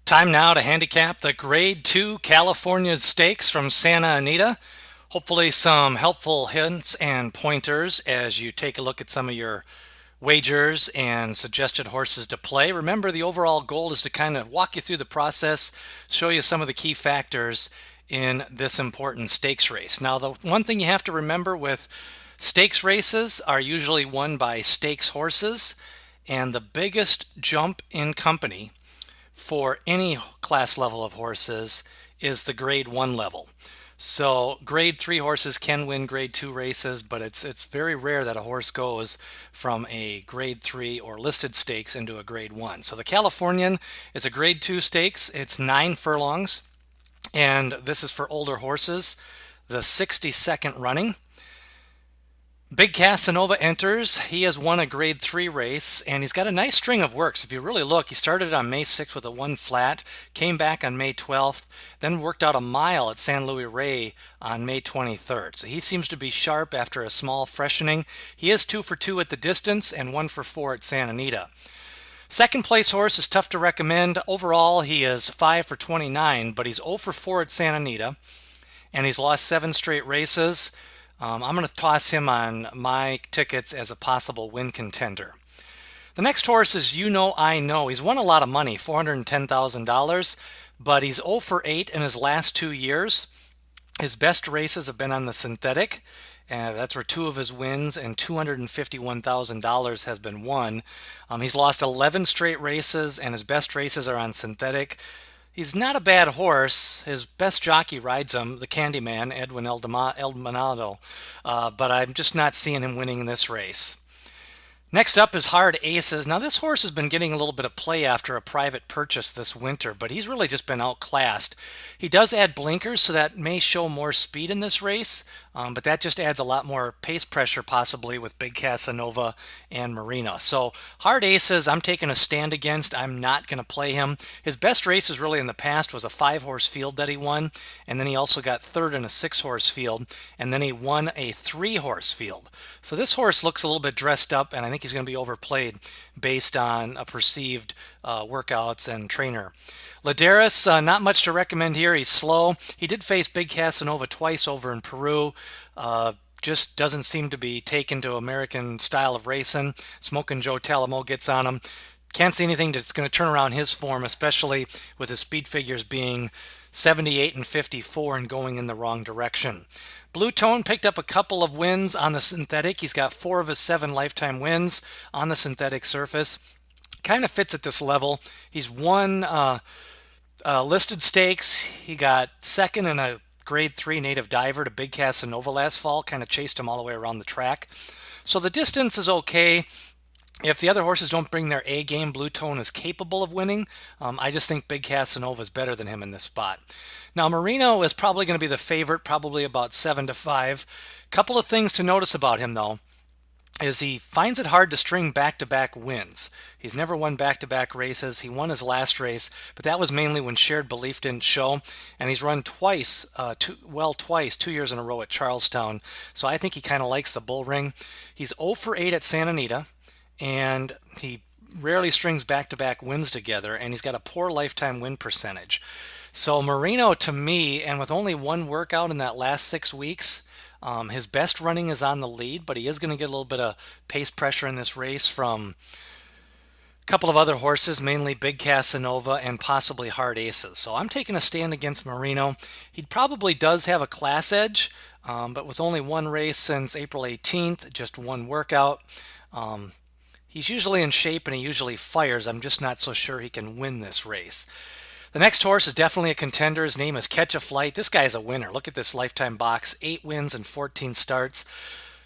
Time now to handicap the Grade 2 California Stakes from Santa Anita. Hopefully some helpful hints and pointers as you take a look at some of your wagers and suggested horses to play. Remember, the overall goal is to kind of walk you through the process, show you some of the key factors in this important stakes race. Now, the one thing you have to remember with stakes races are usually won by stakes horses, and the biggest jump in company for any class level of horses is the grade 1 level. So grade 3 horses can win grade 2 races, but it's very rare that a horse goes from a grade 3 or listed stakes into a grade 1. So the Californian is a grade 2 stakes. It's 9 furlongs, and this is for older horses, the 62nd running. Big Casanova enters. He has won a grade 3 race, and he's got a nice string of works. If you really look, he started on May 6th with a 1 flat, came back on May 12th, then worked out a mile at San Luis Rey on May 23rd. So he seems to be sharp after a small freshening. He is 2 for 2 at the distance and 1 for 4 at Santa Anita. Second place horse is tough to recommend. Overall, he is 5 for 29, but he's 0 for 4 at Santa Anita, and he's lost 7 straight races. I'm going to toss him on my tickets as a possible win contender. The next horse is You Know I Know. He's won a lot of money, $410,000, but he's 0 for 8 in his last 2 years. His best races have been on the synthetic, and that's where 2 of his wins and $251,000 has been won. He's lost 11 straight races, and his best races are on synthetic. He's not a bad horse. His best jockey rides him, the Candyman, Edwin Eldonado, but I'm just not seeing him winning this race. Next up is Hard Aces. Now, this horse has been getting a little bit of play after a private purchase this winter, but he's really just been outclassed. He does add blinkers, so that may show more speed in this race, but that just adds a lot more pace pressure possibly with Big Casanova and Marina. So Hard Aces, I'm taking a stand against. I'm not going to play him. His best races really in the past was a 5-horse field that he won, and then he also got third in a 6-horse field, and then he won a 3-horse field. So this horse looks a little bit dressed up, and I think he's going to be overplayed based on a perceived workouts and trainer. Ladaris, not much to recommend here. He's slow. He did face Big Casanova twice over in Peru. Just doesn't seem to be taken to American style of racing. Smoking Joe Talamo gets on him. Can't see anything that's going to turn around his form, especially with his speed figures being 78 and 54 and going in the wrong direction. Blue Tone picked up a couple of wins on the synthetic. He's got 4 of his 7 lifetime wins on the synthetic surface. Kind of fits at this level. He's won listed stakes. He got second in a grade 3 native diver to Big Casanova last fall. Kind of chased him all the way around the track. So the distance is okay. If the other horses don't bring their A game, Blue Tone is capable of winning. I just think Big Casanova is better than him in this spot. Now, Marino is probably going to be the favorite, probably about 7 to 5. Couple of things to notice about him, though, is he finds it hard to string back-to-back wins. He's never won back-to-back races. He won his last race, but that was mainly when Shared Belief didn't show, and he's run twice, 2 years in a row at Charlestown, so I think he kind of likes the bull ring. He's 0 for 8 at Santa Anita, and he rarely strings back-to-back wins together, and he's got a poor lifetime win percentage. So Marino, to me, and with only 1 workout in that last 6 weeks, his best running is on the lead, but he is going to get a little bit of pace pressure in this race from a couple of other horses, mainly Big Casanova and possibly Hard Aces. So I'm taking a stand against Marino. He probably does have a class edge, but with only 1 race since April 18th, just 1 workout. He's usually in shape and he usually fires. I'm just not so sure he can win this race. The next horse is definitely a contender. His name is Catch a Flight. This guy is a winner. Look at this lifetime box. 8 wins and 14 starts.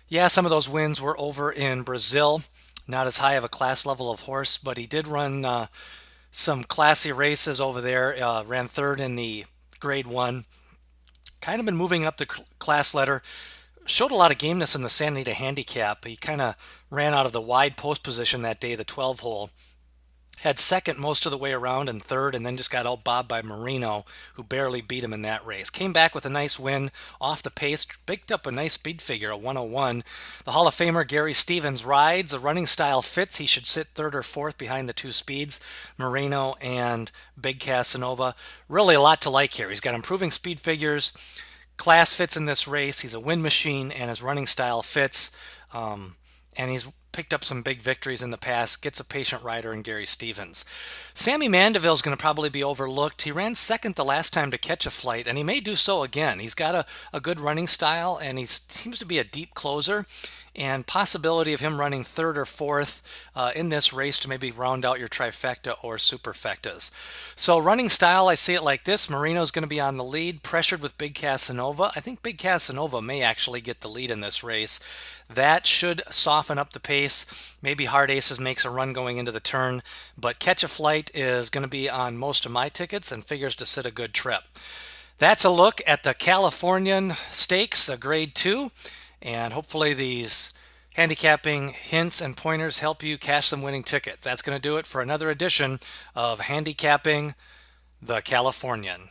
Yeah, some of those wins were over in Brazil. Not as high of a class level of horse, but he did run some classy races over there. Ran 3rd in the grade 1. Kind of been moving up the class ladder. Showed a lot of gameness in the Santa Anita handicap. He kind of ran out of the wide post position that day, the 12 hole. Had second most of the way around and third, and then just got outbobbed by Marino, who barely beat him in that race. Came back with a nice win off the pace, picked up a nice speed figure, a 101. The Hall of Famer Gary Stevens rides. The running style fits. He should sit third or fourth behind the two speeds, Marino and Big Casanova. Really a lot to like here. He's got improving speed figures. Class fits in this race. He's a win machine, and his running style fits. And he's picked up some big victories in the past, gets a patient rider in Gary Stevens. Sammy Mandeville's going to probably be overlooked. He ran second the last time to catch a flight, and he may do so again. He's got a good running style, and he seems to be a deep closer, and possibility of him running third or fourth in this race to maybe round out your trifecta or superfectas. So running style, I see it like this. Marino's going to be on the lead, pressured with Big Casanova. I think Big Casanova may actually get the lead in this race. That should soften up the pace. Maybe Hard Aces makes a run going into the turn, but Catch a Flight is going to be on most of my tickets and figures to sit a good trip. That's a look at the Californian Stakes, a grade 2, and hopefully these handicapping hints and pointers help you cash some winning tickets. That's going to do it for another edition of Handicapping the Californian.